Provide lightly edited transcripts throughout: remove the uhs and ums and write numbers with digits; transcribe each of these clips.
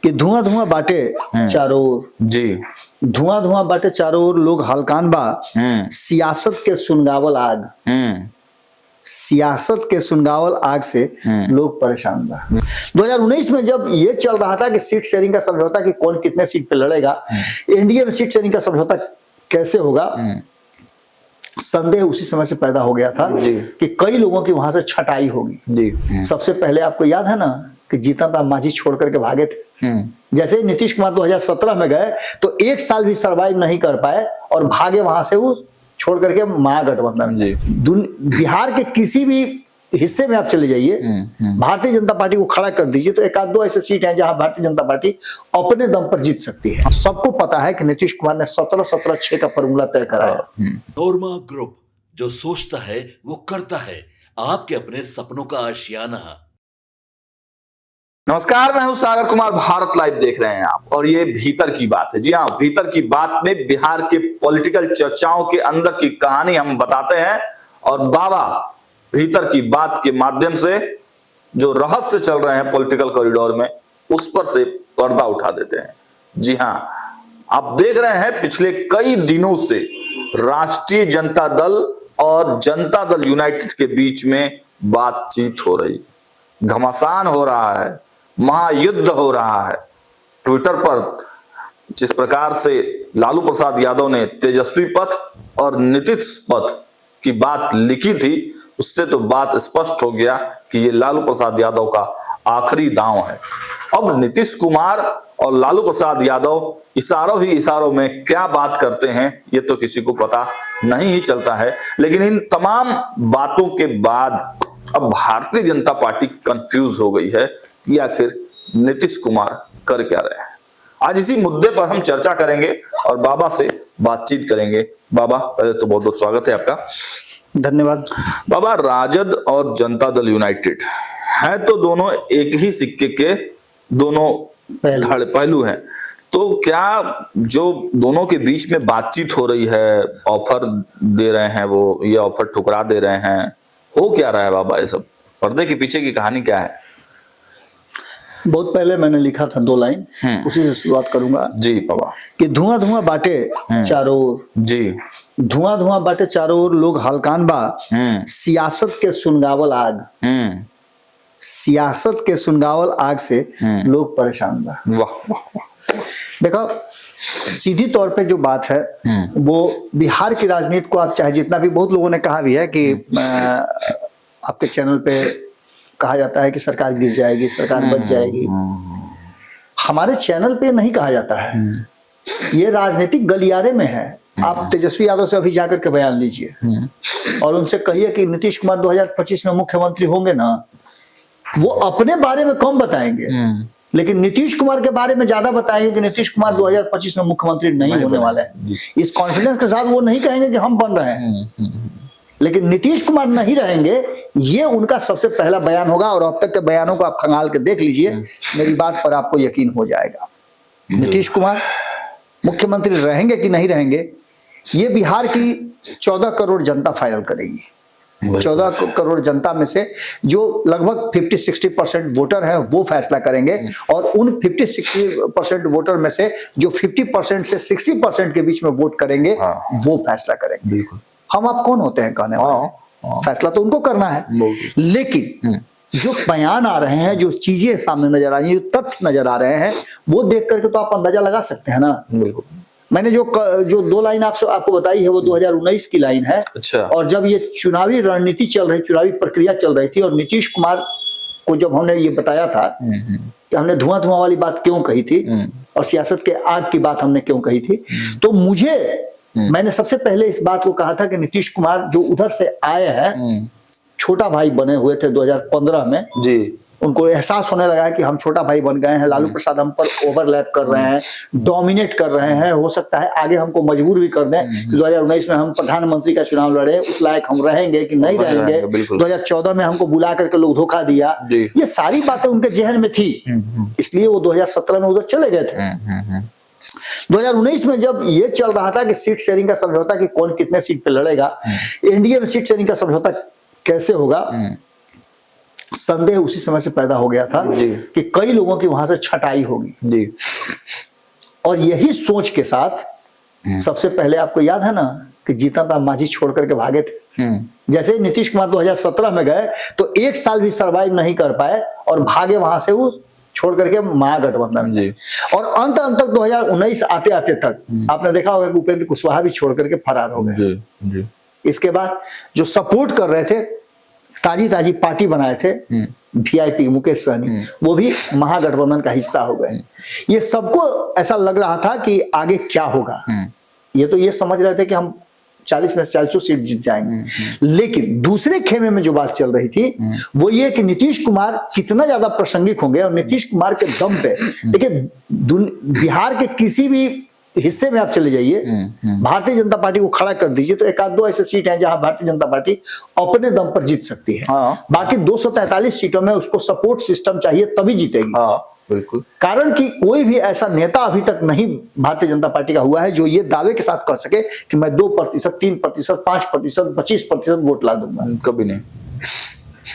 कि धुआं धुआं बाटे चारों ओर, जी धुआं धुआं बाटे चारों ओर, लोग हलकान बा, सियासत के सुनगावल आग, सियासत के सुनगावल आग से लोग परेशान बा। 2019 में जब ये चल रहा था कि सीट शेयरिंग का समझौता, कि कौन कितने सीट पे लड़ेगा, एनडीए में सीट शेयरिंग का समझौता कैसे होगा, संदेह उसी समय से पैदा हो गया था कि कई लोगों की वहां से छटाई होगी। सबसे पहले आपको याद है ना कि जीतन राम मांझी छोड़ करके भागे थे। जैसे नीतीश कुमार 2017 में गए तो एक साल भी सरवाइव नहीं कर पाए और भागे वहां से, वो छोड़ करके महागठबंधन। बिहार के किसी भी हिस्से में आप चले जाइए, भारतीय जनता पार्टी को खड़ा कर दीजिए तो एक आध दो ऐसे सीट हैं जहां भारतीय जनता पार्टी अपने दम पर जीत सकती है। सबको पता है कि नीतीश कुमार ने 17-17-6 का फॉर्मूला तय कराया। नोरमा ग्रुप, जो सोचता है वो करता है, आपके अपने सपनों का आशियाना। नमस्कार, मैं हूं सागर कुमार, भारत लाइव देख रहे हैं आप, और ये भीतर की बात है। जी हाँ, भीतर की बात में बिहार के पॉलिटिकल चर्चाओं के अंदर की कहानी हम बताते हैं, और बाबा भीतर की बात के माध्यम से जो रहस्य चल रहे हैं पॉलिटिकल कॉरिडोर में, उस पर से पर्दा उठा देते हैं। जी हाँ, आप देख रहे हैं पिछले कई दिनों से राष्ट्रीय जनता दल और जनता दल यूनाइटेड के बीच में बातचीत हो रही, घमासान हो रहा है, महायुद्ध हो रहा है। ट्विटर पर जिस प्रकार से लालू प्रसाद यादव ने तेजस्वी पथ और नीतीश पथ की बात लिखी थी, उससे तो बात स्पष्ट हो गया कि ये लालू प्रसाद यादव का आखिरी दांव है। अब नीतीश कुमार और लालू प्रसाद यादव इशारों ही इशारों में क्या बात करते हैं ये तो किसी को पता नहीं ही चलता है। लेकिन इन तमाम बातों के बाद अब भारतीय जनता पार्टी कंफ्यूज हो गई है कि आखिर नीतीश कुमार कर क्या रहे हैं। आज इसी मुद्दे पर हम चर्चा करेंगे और बाबा से बातचीत करेंगे। बाबा, पहले तो बहुत बहुत स्वागत है आपका। धन्यवाद। बाबा, राजद और जनता दल यूनाइटेड है तो दोनों एक ही सिक्के के दोनों पहलू हैं, तो क्या जो दोनों के बीच में बातचीत हो रही है, ऑफर दे रहे हैं वो, ये ऑफर ठुकरा दे रहे हैं, हो क्या रहा है बाबा? ये सब पर्दे के पीछे की कहानी क्या है? बहुत पहले मैंने लिखा था 2 लाइन, उसी से शुरुआत करूंगा। जी बाबा। कि धुआं धुआं बाटे चारों ओर, जी धुआं धुआं बाटे चारों ओर, लोग हलकान बा, सियासत के सुनगावल आग, सियासत के सुनगावल आग से लोग परेशान बा। वाह वाह वाह। देखो, सीधी तौर पे जो बात है वो बिहार की राजनीति को आप चाहे जितना भी, बहुत लोगों ने कहा भी है कि आपके चैनल पे कहा जाता है कि सरकार गिर जाएगी, सरकार बच जाएगी। हमारे चैनल पे नहीं कहा जाता है, ये राजनीतिक गलियारे में है। आप तेजस्वी यादव से अभी जाकर के बयान लीजिए और उनसे कहिए कि नीतीश कुमार 2025 में मुख्यमंत्री होंगे ना, वो अपने बारे में कम बताएंगे लेकिन नीतीश कुमार के बारे में ज्यादा बताएंगे कि नीतीश कुमार 2025 में मुख्यमंत्री नहीं होने वाले हैं। इस कॉन्फिडेंस के साथ वो नहीं कहेंगे कि हम बन रहे हैं, लेकिन नीतीश कुमार नहीं रहेंगे, ये उनका सबसे पहला बयान होगा। और अब तक के बयानों को आप खंगाल के देख लीजिए, मेरी बात पर आपको यकीन हो जाएगा। नीतीश कुमार मुख्यमंत्री रहेंगे कि नहीं रहेंगे, ये बिहार की 14 करोड़ जनता फाइनल करेगी। 14 करोड़ जनता में से जो लगभग 50-60% वोटर हैं वो फैसला करेंगे, और उन 50-60% वोटर में से जो 50% से 60% के बीच में वोट करेंगे वो फैसला करेंगे। हम आप कौन होते हैं कहने वाले? फैसला तो उनको करना है। लेकिन जो बयान आ रहे हैं, जो चीजें सामने नजर आ रही हैं, जो तथ्य नजर आ रहे हैं, वो देख करके तो आप अंदाजा लगा सकते हैं ना। बिल्कुल। मैंने जो 2 लाइन आपको बताई है वो 2019 की लाइन है। अच्छा। और जब ये चुनावी रणनीति चल रही, चुनावी प्रक्रिया चल रही थी, और नीतीश कुमार को जब हमने ये बताया था कि हमने धुआं धुआं वाली बात क्यों कही थी और सियासत के आग की बात हमने क्यों कही थी, तो मैंने सबसे पहले इस बात को कहा था कि नीतीश कुमार जो उधर से आए हैं, छोटा भाई बने हुए थे 2015 में जी, उनको एहसास होने लगा कि हम छोटा भाई बन गए हैं, लालू प्रसाद हम पर ओवरलैप कर रहे हैं, डोमिनेट कर रहे हैं, हो सकता है आगे हमको मजबूर भी कर दें कि 2019 में हम प्रधानमंत्री का चुनाव लड़े, उस लायक हम रहेंगे कि नहीं रहेंगे। 2014 में हमको बुला करके लोग धोखा दिया, ये सारी बातें उनके जहन में थी, इसलिए वो 2017 में उधर चले गए थे। 2019 में जब ये चल रहा था कि सीट शेयरिंग का समझौता, कि कौन कितने सीट पे लड़ेगा, एनडीए में सीट शेयरिंग का समझौता कैसे होगा, संदेह उसी समय से पैदा हो गया था जी। कि कई लोगों की वहां से छटाई होगी, जी। और यही सोच के साथ सबसे पहले आपको याद है ना कि जीतन राम मांझी छोड़ करके भागे थे। जैसे नीतीश कुमार 2017 में गए तो 1 साल भी सरवाइव नहीं कर पाए और भागे वहां से वो छोड़ करके महागठबंधन जी। और अंत तक 2019 आते आते तक आपने देखा होगा कि उपेंद्र कुशवाहा भी छोड़ करके फरार हो गए। जी। जी। इसके इसके बाद जो सपोर्ट कर रहे थे, ताजी ताजी पार्टी बनाए थे वीआईपी मुकेश सहनी, वो भी महागठबंधन का हिस्सा हो गए। ये सबको ऐसा लग रहा था कि आगे क्या होगा। ये तो ये समझ रहे थे कि हम 40 में 40 सीट जीत जाएंगे, लेकिन दूसरे खेमे में जो बात चल रही थी वो ये कि नीतीश कुमार कितना ज्यादा प्रासंगिक होंगे, और नीतीश कुमार के दम पे देखिए बिहार के किसी भी हिस्से में आप चले जाइए, भारतीय जनता पार्टी को खड़ा कर दीजिए तो 1-2 ऐसे सीट हैं जहां भारतीय जनता पार्टी अपने दम पर जीत सकती है। हाँ। बाकी 243 सीटों में उसको सपोर्ट सिस्टम चाहिए तभी जीतेगी। हाँ बिल्कुल। कारण कि कोई भी ऐसा नेता अभी तक नहीं भारतीय जनता पार्टी का हुआ है जो ये दावे के साथ कह सके कि मैं 2%, 3%, 5%, 25% वोट ला दूंगा। कभी नहीं।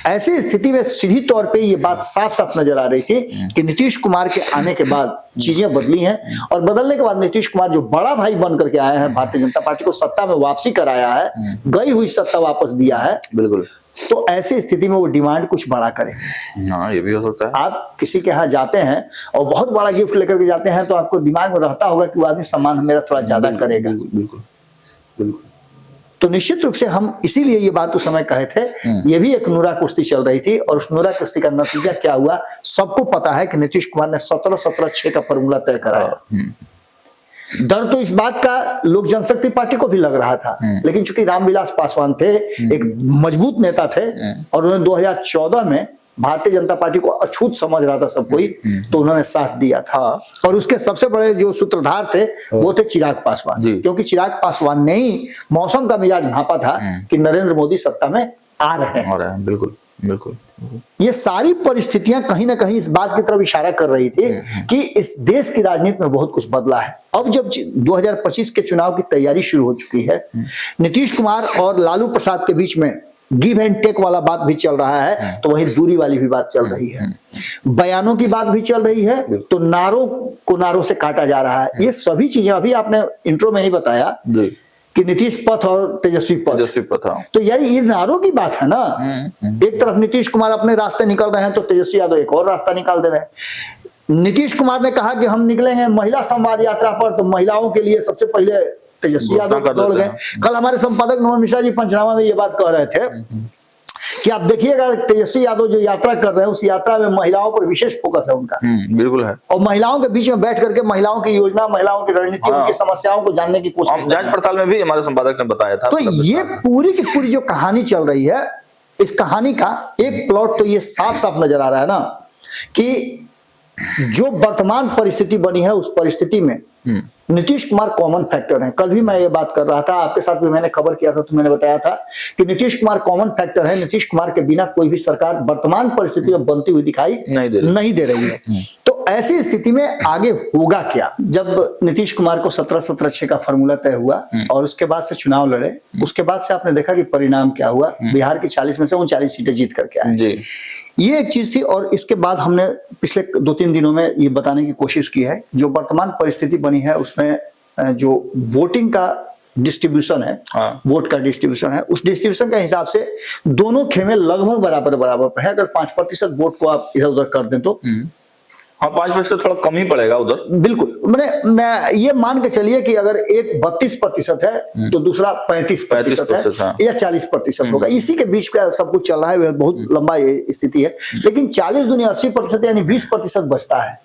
ऐसी स्थिति में सीधी तौर पे ये बात साफ साफ नजर आ रही थी कि नीतीश कुमार के आने के बाद चीजें बदली हैं, और बदलने के बाद नीतीश कुमार जो बड़ा भाई बन करके आए हैं, भारतीय जनता पार्टी को सत्ता में वापसी कराया है, गई हुई सत्ता वापस दिया है। बिल्कुल। तो ऐसी स्थिति में वो डिमांड कुछ बड़ा करे। हाँ ये भी हो सकता है। आप किसी के यहाँ जाते हैं और बहुत बड़ा गिफ्ट लेकर के जाते हैं तो आपको दिमाग में रहता होगा कि वो आदमी सम्मान मेरा थोड़ा ज्यादा करेगा। बिल्कुल बिल्कुल। तो निश्चित रूप से हम इसीलिए ये बात उस समय कहे थे। ये भी एक नूरा कुश्ती चल रही थी, और उस नूरा कुश्ती का नतीजा क्या हुआ सबको पता है कि नीतीश कुमार ने 17-17-6 का फॉर्मूला तय कराया। डर तो इस बात का लोक जनशक्ति पार्टी को भी लग रहा था, लेकिन चूंकि रामविलास पासवान थे, एक मजबूत नेता थे, और उन्होंने 2014 में भारतीय जनता पार्टी को अछूत समझ रहा था सब कोई, तो उन्होंने साथ दिया था। और उसके सबसे बड़े जो सूत्रधार थे वो थे चिराग पासवान, क्योंकि चिराग पासवान ने ही मौसम का मिजाज भांपा था कि नरेंद्र मोदी सत्ता में आ रहे हैं। बिल्कुल बिल्कुल। ये सारी परिस्थितियां कहीं ना कहीं इस बात की तरफ इशारा कर रही थी कि इस देश की राजनीति में बहुत कुछ बदला है। अब जब 2025 के चुनाव की तैयारी शुरू हो चुकी है, नीतीश कुमार और लालू प्रसाद के बीच में गिव एंड टेक वाला बात भी चल रहा है, तो वहीं दूरी वाली भी बात चल रही है, बयानों की बात भी चल रही है, तो नारों को नारों से काटा जा रहा है। ये सभी चीजें अभी आपने इंट्रो में ही बताया कि नीतीश पथ और तेजस्वी पथ। तो यार ये नारों की बात है ना। एक तरफ नीतीश कुमार अपने रास्ते निकल रहे हैं तो तेजस्वी यादव एक और रास्ता निकाल दे रहे हैं। नीतीश कुमार ने कहा कि हम निकलेंगे महिला संवाद यात्रा पर, तो महिलाओं के लिए सबसे पहले तेजस्वी यादव दौड़ गए। कल हमारे संपादक नोमन मिश्रा जी पंचनामा में ये बात कह रहे थे कि आप देखिएगा तेजस्वी यादव जो यात्रा कर रहे हैं उस यात्रा में महिलाओं पर विशेष फोकस है उनका। बिल्कुल है। और महिलाओं के बीच में बैठ करके महिलाओं की योजना, महिलाओं की रणनीति, उनकी समस्याओं को जानने की कोशिश। जांच पड़ताल में भी हमारे संपादक ने बताया था। तो ये पूरी की पूरी जो कहानी चल रही है, इस कहानी का एक प्लॉट तो ये साफ साफ नजर आ रहा है ना कि जो वर्तमान परिस्थिति बनी है उस परिस्थिति में नीतीश कुमार कॉमन फैक्टर है। कल भी मैं ये बात कर रहा था, आपके साथ भी मैंने खबर किया था, तो मैंने बताया था कि नीतीश कुमार कॉमन फैक्टर है। नीतीश कुमार के बिना कोई भी सरकार वर्तमान परिस्थिति में बनती हुई दिखाई नहीं दे रही है। तो ऐसी स्थिति में आगे होगा क्या? जब नीतीश कुमार को 17-17-6 का फॉर्मूला तय हुआ और उसके बाद से चुनाव लड़े, उसके बाद से आपने देखा कि परिणाम क्या हुआ। बिहार की 40 में से 39 सीटें जीत करके आए। ये एक चीज थी। और इसके बाद हमने पिछले 2-3 दिनों में ये बताने की कोशिश की है जो वर्तमान परिस्थिति बनी है उसमें जो वोटिंग का डिस्ट्रीब्यूशन है, वोट का डिस्ट्रीब्यूशन है, उस डिस्ट्रीब्यूशन के हिसाब से दोनों खेमे लगभग बराबर पर है। अगर 5% वोट को आप इधर उधर कर दें तो 5% थोड़ा कम ही पड़ेगा उधर। बिल्कुल, मैंने ये मान के चलिए कि अगर एक 32% है तो दूसरा 35% है या 40% होगा। इसी के बीच का सब कुछ चल रहा है। बहुत लंबा स्थिति है, लेकिन 40 दूनी 80% यानी 20% बचता है।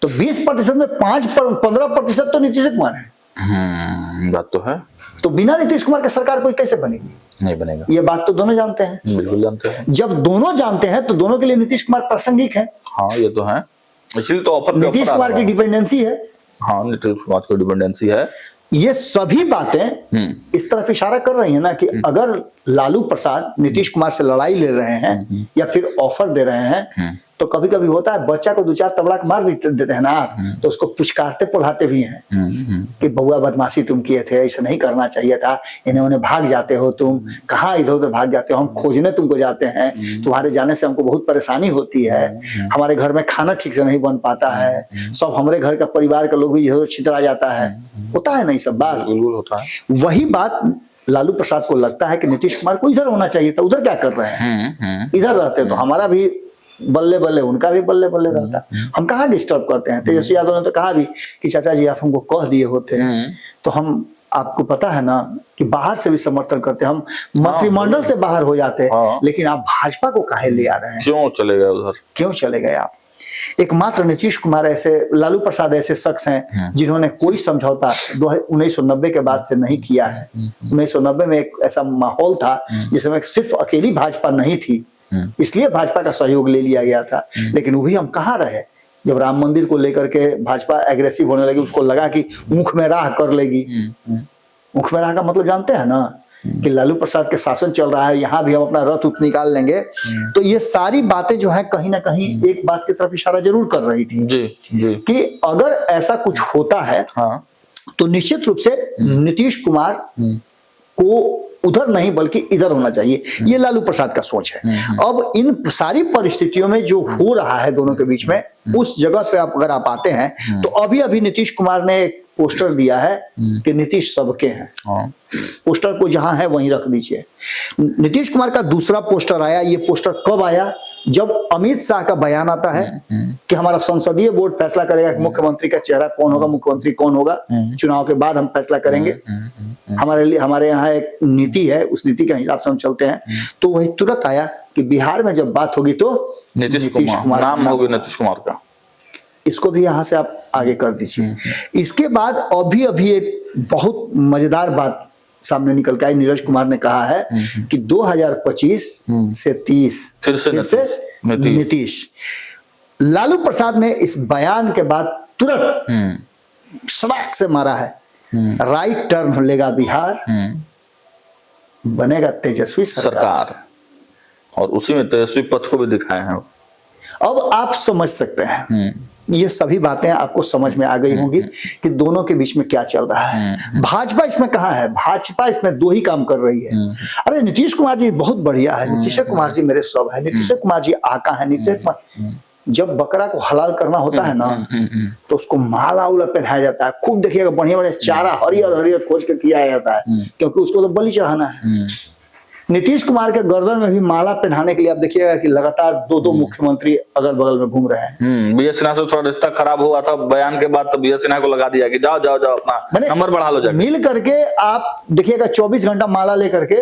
तो 20% में 15% तो नीतीश कुमार है। बात तो है। तो बिना नीतीश कुमार के सरकार कोई कैसे बनेगी? नहीं बनेगा। ये बात तो दोनों जानते हैं। बिल्कुल जानते हैं। जब दोनों जानते हैं तो दोनों के लिए नीतीश कुमार प्रासंगिक है। हाँ ये तो है, इसलिए तो ऑफर नीतीश कुमार की डिपेंडेंसी है। हाँ नीतीश कुमार की डिपेंडेंसी है। ये सभी बातें इस तरफ इशारा कर रही है ना कि अगर लालू प्रसाद नीतीश कुमार से लड़ाई ले रहे हैं या फिर ऑफर दे रहे हैं तो कभी कभी होता है बच्चा को 2-4 तबड़ाक मार देते हैं ना आप, तो उसको पुचकारते पुढ़ाते भी हैं कि बउआ बदमाशी तुम किए थे, ऐसा नहीं करना चाहिए था, इन्हें उन्हें भाग जाते हो तुम, कहाँ इधर उधर भाग जाते हो, हम खोजने तुमको जाते हैं, तुम्हारे जाने से हमको बहुत परेशानी होती है, हमारे घर में खाना ठीक से नहीं बन पाता है, सब हमारे घर का परिवार का लोग भी इधर छितरा जाता है, होता है नहीं सब बात। बिल्कुल होता है। वही बात लालू प्रसाद को लगता है कि नीतीश कुमार को इधर होना चाहिए था, उधर क्या कर रहे हैं, इधर रहते तो हमारा भी बल्ले बल्ले, उनका भी बल्ले बल्ले रहता, हम कहाँ डिस्टर्ब करते हैं। तेजस्वी यादव ने तो कहा भी कि चाचा जी आप हमको कह दिए होते तो हम, आपको पता है ना कि बाहर से भी समर्थन करते, हम मंत्रिमंडल से बाहर हो जाते, लेकिन आप भाजपा को काहे ले आ रहे हैं, क्यों चले गए उधर, क्यों चले गए आप। एकमात्र नीतीश कुमार ऐसे, लालू प्रसाद ऐसे शख्स हैं जिन्होंने कोई समझौता 1990 के बाद से नहीं किया है। 1990 में एक ऐसा माहौल था जिसमें सिर्फ अकेली भाजपा नहीं थी, इसलिए भाजपा का सहयोग ले लिया गया था, लेकिन वो भी हम कहाँ रहे जब राम मंदिर को लेकर के भाजपा एग्रेसिव होने लगी, उसको लगा कि मुख में राह कर लेगी। मुख में राह का मतलब जानते हैं ना कि लालू प्रसाद के शासन चल रहा है, यहाँ भी हम अपना रथ उत निकाल लेंगे। तो ये सारी बातें जो है कहीं ना कहीं एक बात की तरफ इशारा जरूर कर रही थी जी जी, कि अगर ऐसा कुछ होता है तो निश्चित रूप से नीतीश कुमार को उधर नहीं बल्कि इधर होना चाहिए, ये लालू प्रसाद का सोच है। अब इन सारी परिस्थितियों में जो हो रहा है दोनों के बीच में, उस जगह पे आप अगर आप आते हैं तो अभी अभी नीतीश कुमार ने एक पोस्टर दिया है कि नीतीश सबके हैं, पोस्टर को जहां है वहीं रख दीजिए। नीतीश कुमार का दूसरा पोस्टर आया, ये पोस्टर कब आया, जब अमित शाह का बयान आता है कि हमारा संसदीय बोर्ड फैसला करेगा कि मुख्यमंत्री का चेहरा कौन होगा, मुख्यमंत्री कौन होगा, चुनाव के बाद हम फैसला करेंगे, हमारे यहाँ एक नीति है, उस नीति के हिसाब से हम चलते हैं। तो वही तुरंत आया कि बिहार में जब बात होगी तो नीतीश कुमार नाम होगी, नीतीश कुमार का, इसको भी यहां से आप आगे कर दीजिए। इसके बाद अभी अभी एक बहुत मजेदार बात सामने निकल के आई, नीरज कुमार ने कहा है कि 2025 से 30 फिर से नीतीश। लालू प्रसाद ने इस बयान के बाद तुरंत सड़क से मारा है, राइट टर्न लेगा बिहार, बनेगा तेजस्वी सरकार, और उसी में तेजस्वी पथ को भी दिखाए हैं। अब आप समझ सकते हैं, ये सभी बातें आपको समझ में आ गई होंगी कि दोनों के बीच में क्या चल रहा है। भाजपा इसमें कहाँ है, भाजपा इसमें दो ही काम कर रही है। अरे नीतीश कुमार जी बहुत बढ़िया है, नीतीश कुमार जी मेरे सब है, नीतीश कुमार जी आका है, नीतीश कुमार। जब बकरा को हलाल करना होता है ना तो उसको माला उला पहनाया जाता है, खूब देखिएगा बढ़िया बढ़िया चारा हरियर हरियर खोज के किया जाता है, क्योंकि उसको तो बलि चढ़ाना है। नीतीश कुमार के गर्दन में भी माला पहनाने के लिए आप देखिएगा कि लगातार 2-2 मुख्यमंत्री अगल बगल में घूम रहे हैं। बी एस सिन्हा से थोड़ा रिश्ता खराब हुआ था बयान के बाद, तो बी एस सिन्हा को लगा दिया कि जाओ जाओ जाओ अपना नंबर बढ़ा लो, मिल करके आप देखिएगा 24 घंटा माला लेकर के,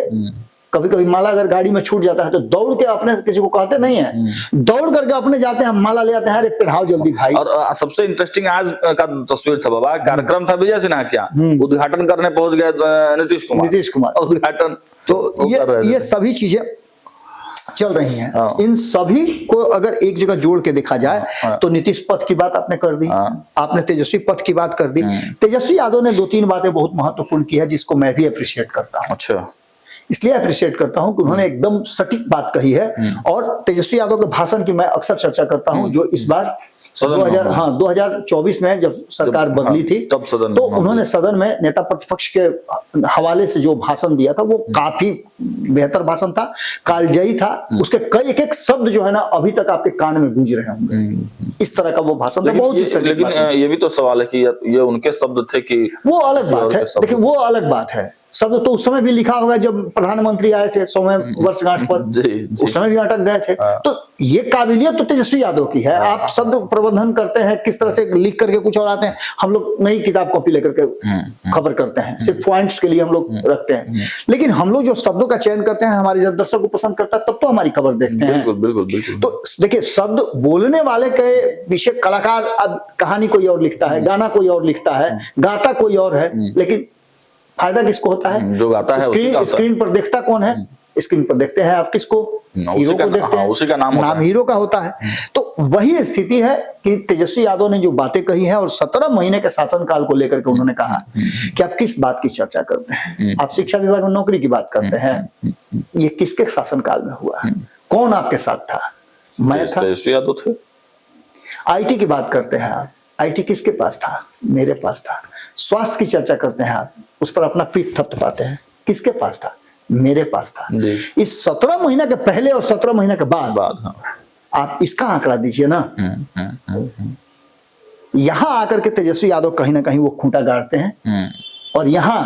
कभी कभी माला अगर गाड़ी में छूट जाता है तो दौड़ के अपने, किसी को कहते नहीं है, दौड़ करके अपने जाते हैं, माला ले आते हैं, अरे पहनाओ जल्दी भाई। और सबसे इंटरेस्टिंग आज का तस्वीर था बाबा, कार्यक्रम था विजय सिन्हा क्या, उद्घाटन करने पहुंच गए नीतीश कुमार, उद्घाटन। तो ये सभी चीजें चल रही हैं। इन सभी को अगर एक जगह जोड़ के देखा जाए तो नीतीश पथ की बात आपने कर दी, आपने तेजस्वी पथ की बात कर दी। तेजस्वी यादव ने 2-3 बातें बहुत महत्वपूर्ण की है जिसको मैं भी अप्रिशिएट करता हूँ। अच्छा, इसलिए अप्रिशिएट करता हूं कि उन्होंने एकदम सटीक बात कही है। और तेजस्वी यादव के भाषण की मैं अक्सर चर्चा करता हूं, जो इस बार 2024 में जब सरकार बदली थी तब सदन तो उन्होंने सदन में नेता प्रतिपक्ष के हवाले से जो भाषण दिया था वो काफी बेहतर भाषण था, कालजयी था। उसके कई एक शब्द जो है ना अभी तक आपके कान में गूंज रहे होंगे, इस तरह का वो भाषण था, बहुत ही। लेकिन ये भी तो सवाल है कि ये उनके शब्द थे कि वो अलग बात है, देखिए वो अलग बात है। शब्द तो उस समय भी लिखा होगा जब प्रधानमंत्री आए थे 100वें वर्षगांठ पर, उस समय भी अटक गए थे। तो ये काबिलियत तो तेजस्वी यादव की है। आप शब्द प्रबंधन करते हैं, किस तरह से लिख करके कुछ और आते हैं। हम लोग नई किताब कॉपी लेकर के खबर करते हैं, सिर्फ पॉइंट्स के लिए हम लोग रखते हैं, लेकिन हम लोग जो शब्दों का चयन करते हैं, हमारे जब दर्शक को पसंद करता है तब तो हमारी खबर देखते हैं। बिल्कुल। तो देखिए, शब्द बोलने वाले के पीछे कलाकार, अब कहानी कोई और लिखता है, गाना कोई और लिखता है, गाता कोई और है, लेकिन फायदा किसको होता है? जो गाता है स्क्रीन पर देखता कौन है? स्क्रीन पर देखते हैं आप किसको? हीरो को देखते हैं, उसी का नाम हीरो का होता है। तो वही स्थिति है कि तेजस्वी यादव ने जो बातें कही हैं और 17 महीने के शासनकाल को लेकर के उन्होंने कहा कि आप किस बात की चर्चा करते हैं, आप शिक्षा विभाग में नौकरी की बात करते हैं, ये किसके शासनकाल में हुआ, कौन आपके साथ था? मैं था, तेजस्वी यादव थे। आईटी की बात करते हैं आप, आईटी किसके पास था? मेरे पास था। स्वास्थ्य की चर्चा करते हैं आप, उस पर अपना पीठ थपथपाते हैं, किसके पास था? मेरे पास था। जी। इस 17 महीना के पहले और 17 महीना के बाद हाँ। आप इसका आंकड़ा दीजिए ना। यहां आकर के तेजस्वी यादव कहीं ना कहीं वो खूंटा गाड़ते हैं और यहां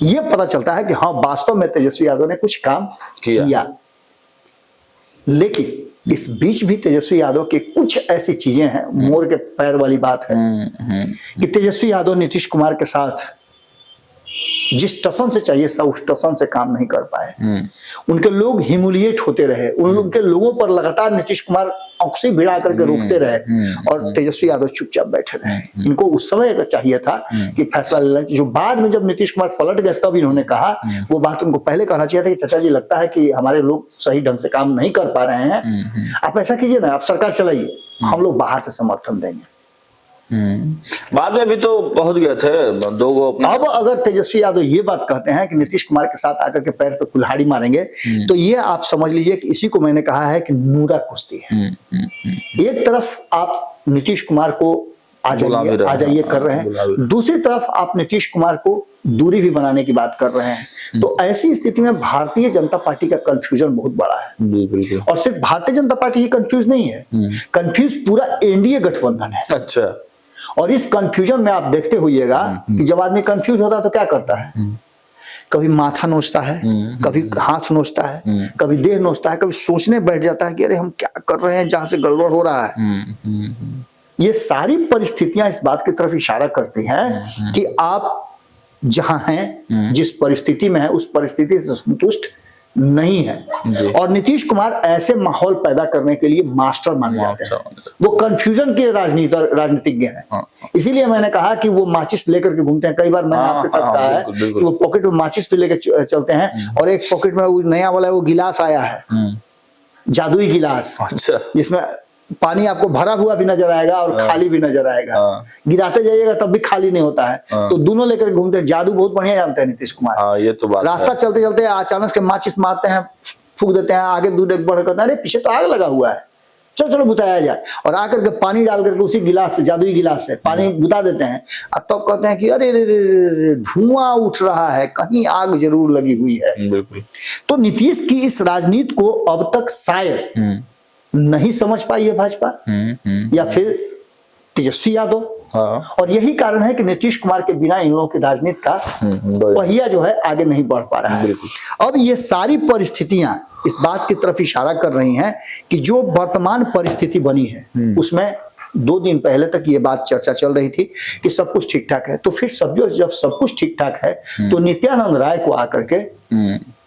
ये पता चलता है कि हाँ वास्तव में तेजस्वी यादव ने कुछ काम किया। लेकिन इस बीच भी तेजस्वी यादव की कुछ ऐसी चीजें हैं, मोर के पैर वाली बात है कि तेजस्वी यादव नीतीश कुमार के साथ जिस टसन से चाहिए था उस टसन से काम नहीं कर पाए। उनके लोग ह्यूमिलिएट होते रहे, उनके लोगों पर लगातार नीतीश कुमार औंकसी भिड़ा करके रोकते रहे और तेजस्वी यादव चुपचाप बैठे रहे। इनको उस समय चाहिए था कि फैसला ले लें, जो बाद में जब नीतीश कुमार पलट गए तब इन्होंने कहा, वो बात उनको पहले कहना चाहिए था कि चाचा जी लगता है कि हमारे लोग सही ढंग से काम नहीं कर पा रहे हैं, आप ऐसा कीजिए ना, आप सरकार चलाइए, हम लोग बाहर से समर्थन देंगे। बाद में भी तो पहुंच गए थे दो गो। अब अगर तेजस्वी यादव ये बात कहते हैं कि नीतीश कुमार के साथ आकर के पैर पे कुल्हाड़ी मारेंगे, तो ये आप समझ लीजिए कि इसी को मैंने कहा है कि नूरा कुश्ती है। एक तरफ आप नीतीश कुमार को आ जाइए कर रहे हैं, दूसरी तरफ आप नीतीश कुमार को दूरी भी बनाने की बात कर रहे हैं। तो ऐसी स्थिति में भारतीय जनता पार्टी का कंफ्यूजन बहुत बड़ा है। जी बिल्कुल। और सिर्फ भारतीय जनता पार्टी ही कंफ्यूज नहीं है, कंफ्यूज पूरा एनडीए गठबंधन है। अच्छा। और इस कंफ्यूजन में आप देखते होइएगा कि जब आदमी कंफ्यूज होता है तो क्या करता है, कभी माथा नोचता है, कभी हाथ नोचता है, कभी देह नोचता है, कभी सोचने बैठ जाता है कि अरे हम क्या कर रहे हैं, जहां से गड़बड़ हो रहा है। ये सारी परिस्थितियां इस बात की तरफ इशारा करती हैं कि आप जहां हैं, जिस परिस्थिति में है, उस परिस्थिति से संतुष्ट नहीं है। और नीतीश कुमार ऐसे माहौल पैदा करने के लिए मास्टर माने जाते हैं। वो कंफ्यूजन के राजनीतिज्ञ हैं। इसीलिए मैंने कहा कि वो माचिस लेकर के घूमते हैं। कई बार मैंने आपके साथ कहा है कि वो पॉकेट में माचिस भी लेकर चलते हैं और एक पॉकेट में वो नया वाला वो गिलास आया है, जादुई गिलास, जिसमें पानी आपको भरा हुआ भी नजर आएगा और खाली भी नजर आएगा। गिराते जाइएगा तब भी खाली नहीं होता है। तो दोनों लेकर घूमते हैं। जादू बहुत बढ़िया जानते हैं नीतीश कुमार। ये तो बात रास्ता चलते चलते अचानक से माचिस मारते हैं, फूंक देते हैं, आगे दूर एक बढ़ करते हैं, अरे पीछे तो आग लगा हुआ है, चलो चलो बुताया जाए, और आकर के पानी डाल करके उसी गिलास से, जादुई गिलास से पानी बुता देते हैं। अब तब कहते हैं कि अरे धुआं उठ रहा है, कहीं आग जरूर लगी हुई है। बिल्कुल। तो नीतीश की इस राजनीति को अब तक शायद नहीं समझ पाई है भाजपा या फिर तेजस्वी यादव। और यही कारण है कि नीतीश कुमार के बिना इन लोगों की राजनीति का पहिया जो है आगे नहीं बढ़ पा रहा है। अब ये सारी परिस्थितियां इस बात की तरफ इशारा कर रही हैं कि जो वर्तमान परिस्थिति बनी है उसमें 2 दिन पहले तक ये बात चर्चा चल रही थी कि सब कुछ ठीक ठाक है। तो फिर जब सब कुछ ठीक ठाक है तो नित्यानंद राय को आकर के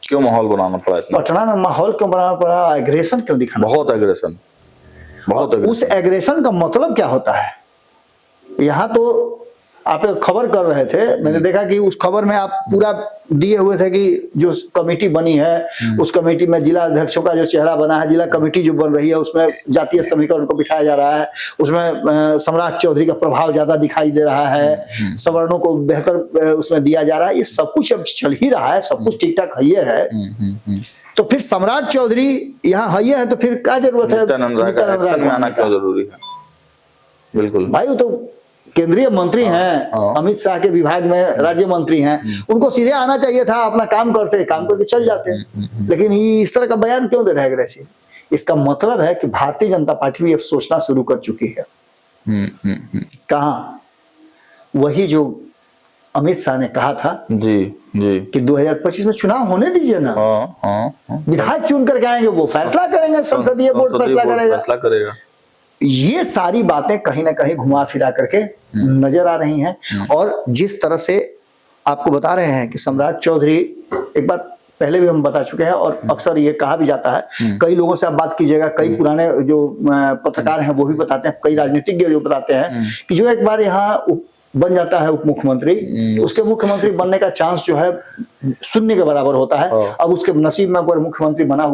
क्यों माहौल बनाना पड़ा? पटना में माहौल क्यों बनाना पड़ा? एग्रेशन क्यों दिखाना? बहुत एग्रेशन, बहुत एग्रेशन। उस एग्रेशन का मतलब क्या होता है? यहाँ तो आप एक खबर कर रहे थे, मैंने देखा कि उस खबर में आप पूरा दिए हुए थे कि जो कमेटी बनी है उस कमेटी में जिला अध्यक्षों का जो चेहरा बना है, जिला कमेटी जो बन रही है उसमें जातीय समीकरण को बिठाया जा रहा है, उसमें सम्राट चौधरी का प्रभाव ज्यादा दिखाई दे रहा है, सवर्णों को बेहतर उसमें दिया जा रहा है। ये सब कुछ अब चल ही रहा है, सब कुछ ठीक ठाक है। तो फिर सम्राट चौधरी यहाँ है तो फिर क्या जरूरत है नित्यानंद में आना? क्यों जरूरी है? बिल्कुल भाई, वो तो केंद्रीय मंत्री हैं, अमित शाह के विभाग में राज्य मंत्री हैं, उनको सीधे आना चाहिए था, अपना काम करके चल जाते। लेकिन इस तरह का बयान क्यों दे रहे हैं एग्रेसिव? इसका मतलब है कि भारतीय जनता पार्टी भी अब सोचना शुरू कर चुकी है। कहाँ वही जो अमित शाह ने कहा था जी कि 2025 में चुनाव होने दीजिए ना, विधायक चुन करके आएंगे, वो फैसला करेंगे, संसदीय बोर्ड फैसला करेगा। ये सारी बातें कहीं ना कहीं घुमा फिरा करके नजर आ रही हैं। और जिस तरह से आपको बता रहे हैं कि सम्राट चौधरी, एक बात पहले भी हम बता चुके हैं और अक्सर ये कहा भी जाता है, कई लोगों से आप बात कीजिएगा, कई पुराने जो पत्रकार हैं वो भी बताते हैं, कई राजनीतिज्ञ जो बताते हैं कि जो एक बार यहाँ बन जाता है उप मुख्यमंत्री, उसके मुख्यमंत्री बनने का चांस जो है 0 के बराबर होता है। अब उसके नसीब में अगर मुख्यमंत्री बनना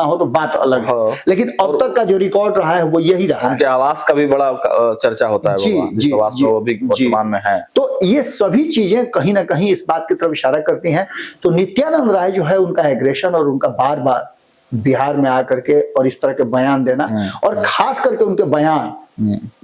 हो तो बात अलग है, लेकिन अब तक का जो रिकॉर्ड रहा है वो यही रहा है। उनके आवास का भी बड़ा चर्चा होता है, जिस आवास में वो भी वर्तमान में है। तो ये सभी चीजें कहीं ना कहीं इस बात की तरफ इशारा करती हैं। तो नित्यानंद राय जो है, उनका एग्रेशन और उनका बार बार बिहार में आकर के और इस तरह के बयान देना, और खास करके उनके बयान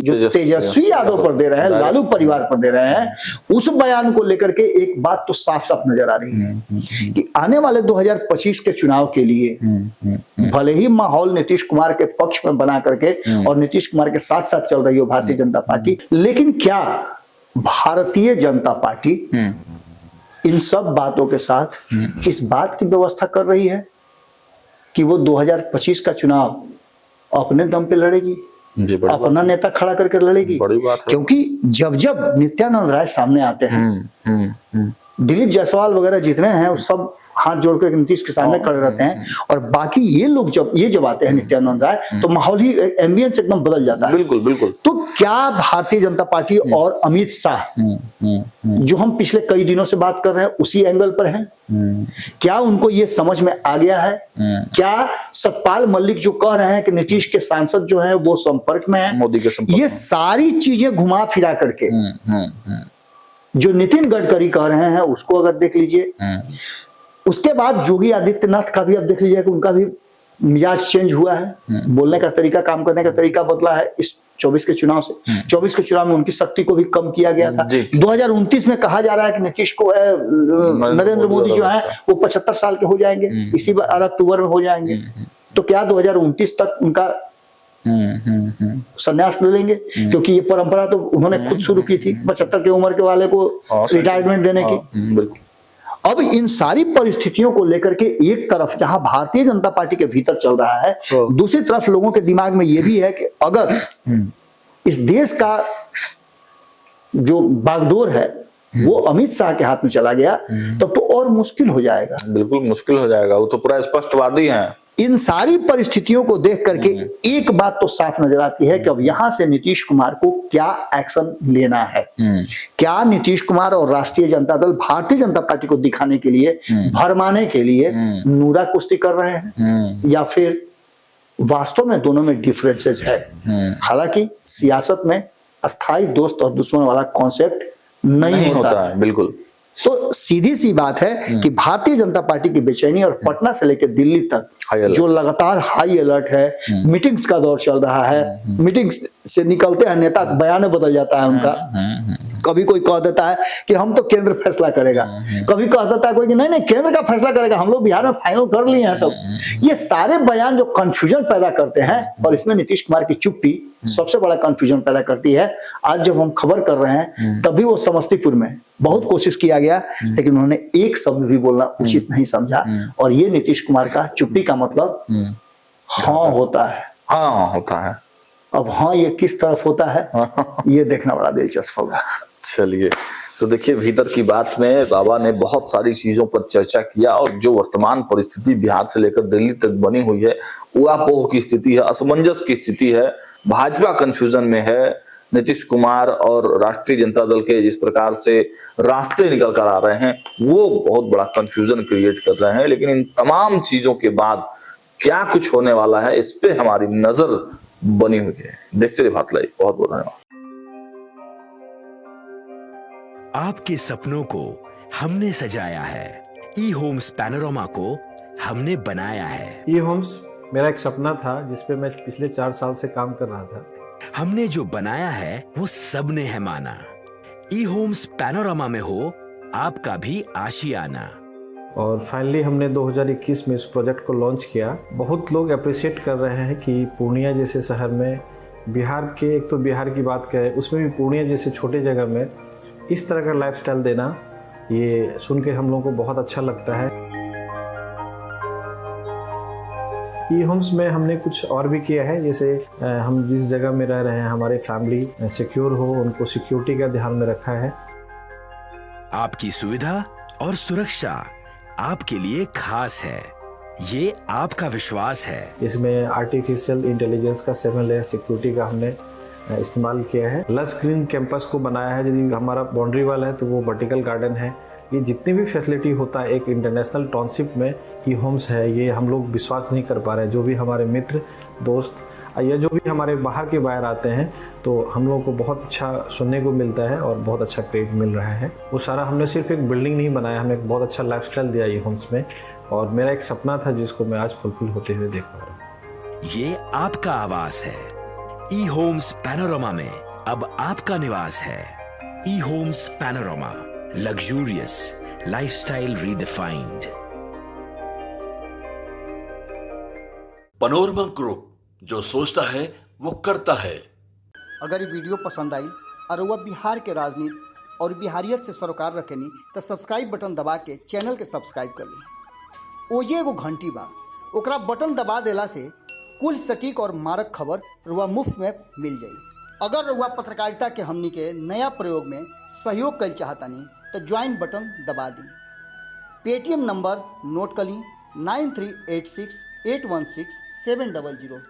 जो तेजस्वी यादव पर दे रहे हैं, लालू परिवार पर दे रहे हैं, उस बयान को लेकर के एक बात तो साफ साफ नजर आ रही है कि आने वाले 2025 के चुनाव के लिए भले ही माहौल नीतीश कुमार के पक्ष में बना करके और नीतीश कुमार के साथ साथ चल रही हो भारतीय जनता पार्टी, लेकिन क्या भारतीय जनता पार्टी इन सब बातों के साथ इस बात की व्यवस्था कर रही है कि वो 2025 का चुनाव अपने दम पे लड़ेगी, अपना नेता खड़ा करके लड़ेगी? बड़ी बात है। क्योंकि जब जब नित्यानंद राय सामने आते हैं, दिलीप जायसवाल वगैरह जितने हैं वो सब हाथ जोड़कर नीतीश के सामने खड़े रहते हैं, और बाकी ये लोग जब आते हैं नित्यानंद राय, तो माहौल ही एम्बियंस एकदम बदल जाता है। बिल्कुल बिल्कुल। तो क्या भारतीय जनता पार्टी और अमित शाह, जो हम पिछले कई दिनों से बात कर रहे हैं, उसी एंगल पर हैं? क्या उनको ये समझ में आ गया है? क्या सतपाल मलिक जो कह रहे हैं कि नीतीश के सांसद जो हैं वो संपर्क में हैं, मोदी के संपर्क, ये सारी चीजें घुमा फिरा करके जो नितिन गडकरी कह रहे हैं उसको अगर देख लीजिए, उसके बाद योगी आदित्यनाथ का भी अब देख लीजिए कि उनका भी मिजाज चेंज हुआ है, बोलने का तरीका, काम करने का तरीका बदला है इस 24 के चुनाव से। 24 के चुनाव में उनकी शक्ति को भी कम किया गया था। 2029 में कहा जा रहा है कि नीतीश को नरेंद्र मोदी जो है वो 75 साल के हो जाएंगे, इसी बार अक्टूबर में हो जाएंगे। तो क्या 2029 तक उनका संन्यास ले लेंगे? क्योंकि ये परंपरा तो उन्होंने खुद शुरू की थी 75 की उम्र के वाले को रिटायरमेंट देने की। अब इन सारी परिस्थितियों को लेकर के एक तरफ जहां भारतीय जनता पार्टी के भीतर चल रहा है, दूसरी तरफ लोगों के दिमाग में यह भी है कि अगर इस देश का जो बागडोर है वो अमित शाह के हाथ में चला गया तब तो और मुश्किल हो जाएगा। बिल्कुल मुश्किल हो जाएगा, वो तो पूरा स्पष्टवादी हैं। इन सारी परिस्थितियों को देख करके एक बात तो साफ नजर आती है कि अब यहां से नीतीश कुमार को क्या एक्शन लेना है। क्या नीतीश कुमार और राष्ट्रीय जनता दल भारतीय जनता पार्टी को दिखाने के लिए, भरमाने के लिए नूरा कुश्ती कर रहे हैं, या फिर वास्तव में दोनों में डिफरेंसेस है? हालांकि सियासत में अस्थाई दोस्त और दुश्मन वाला कॉन्सेप्ट नहीं होता है। बिल्कुल। तो सीधी सी बात है कि भारतीय जनता पार्टी की बेचैनी और पटना से लेकर दिल्ली तक जो लगातार हाई अलर्ट है, मीटिंग्स का दौर चल रहा है, मीटिंग से निकलते हैं नेता बयान बदल जाता है उनका। कभी कोई कह देता है कि हम तो केंद्र फैसला करेगा, कभी कह देता है कोई कि नहीं केंद्र का फैसला करेगा, हम लोग बिहार में फाइनल कर लिए हैं। तब ये सारे बयान जो कंफ्यूजन पैदा करते हैं, और इसमें नीतीश कुमार की चुप्पी सबसे बड़ा कंफ्यूजन पैदा करती है। आज जब हम खबर कर रहे हैं तभी वो समस्तीपुर में बहुत कोशिश किया गया, लेकिन उन्होंने एक शब्द भी बोलना उचित नहीं समझा, और ये नीतीश कुमार का चुप्पी का मतलब हाँ होता है। हाँ होता है। अब हाँ ये किस तरफ होता है ये देखना बड़ा दिलचस्प होगा। चलिए, तो देखिए भीतर की बात में बाबा ने बहुत सारी चीजों पर चर्चा किया, और जो वर्तमान परिस्थिति बिहार से लेकर दिल्ली तक बनी हुई है, ऊहापोह की स्थिति है, असमंजस की स्थिति है, भाजपा कंफ्यूजन में है, नीतीश कुमार और राष्ट्रीय जनता दल के जिस प्रकार से रास्ते निकल कर आ रहे हैं वो बहुत बड़ा कंफ्यूजन क्रिएट कर रहे हैं। लेकिन इन तमाम चीजों के बाद क्या कुछ होने वाला है इस पे हमारी नजर बनी हुई है। देखते रहिए भारत लाइव। बहुत बहुत धन्यवाद। आपके सपनों को हमने सजाया है, ई होम्स पैनोरामा को हमने बनाया है। ई होम्स मेरा एक सपना था जिसपे मैं पिछले 4 साल से काम कर रहा था। हमने जो बनाया है वो सबने है माना। ई होम्स पैनोरामा में हो आपका भी आशियाना। और फाइनली हमने 2021 में इस प्रोजेक्ट को लॉन्च किया। बहुत लोग अप्रिशिएट कर रहे हैं कि पूर्णिया जैसे शहर में, बिहार के, एक तो बिहार की बात करें उसमें भी पूर्णिया जैसे छोटे जगह में इस तरह का लाइफस्टाइल देना, ये सुन के हम लोगों को बहुत अच्छा लगता है। ई होम्स में हमने कुछ और भी किया है, जैसे हम जिस जगह में रह रहे हैं हमारे फैमिली सिक्योर हो, उनको सिक्योरिटी का ध्यान में रखा है। आपकी सुविधा और सुरक्षा आपके लिए खास है, ये आपका विश्वास है। इसमें आर्टिफिशियल इंटेलिजेंस का 7 लेयर सिक्योरिटी का हमने इस्तेमाल किया है। लस ग्रीन कैंपस को बनाया है। यदि हमारा बाउंड्री वाल है तो वो वर्टिकल गार्डन है। ये जितनी भी फैसिलिटी होता है एक इंटरनेशनल टाउनशिप में ई होम्स है, ये हम लोग विश्वास नहीं कर पा रहे हैं। जो भी हमारे मित्र दोस्त या जो भी हमारे बाहर के बाहर आते हैं तो हम लोगों को बहुत अच्छा सुनने को मिलता है और बहुत अच्छा क्रेडिट मिल रहा है। वो सारा हमने सिर्फ एक बिल्डिंग नहीं बनाया, हमें एक बहुत अच्छा लाइफस्टाइल दिया ई होम्स में। और मेरा एक सपना था जिसको मैं आज फुलफिल होते हुए देख पा रहा हूँ। ये आपका आवास है। ई होम्स पैनोरामा में अब आपका निवास है। E Homes Panorama, luxurious lifestyle redefined. Panorama group, जो सोचता है वो करता है। अगर ये वीडियो पसंद आई और वह बिहार के राजनीति और बिहारियत से सरोकार रखेनी तो सब्सक्राइब बटन दबा के चैनल के सब्सक्राइब कर ली। ओजे एगो घंटी बा, ओकरा बटन दबा देला से कुल सटीक और मारक खबर रुआ मुफ्त में मिल जाई। अगर रुआ पत्रकारिता के हमनी के नया प्रयोग में सहयोग कर चाहतानी तो ज्वाइन बटन दबा दी। पेटीएम नंबर नोट कर ली 9386816700।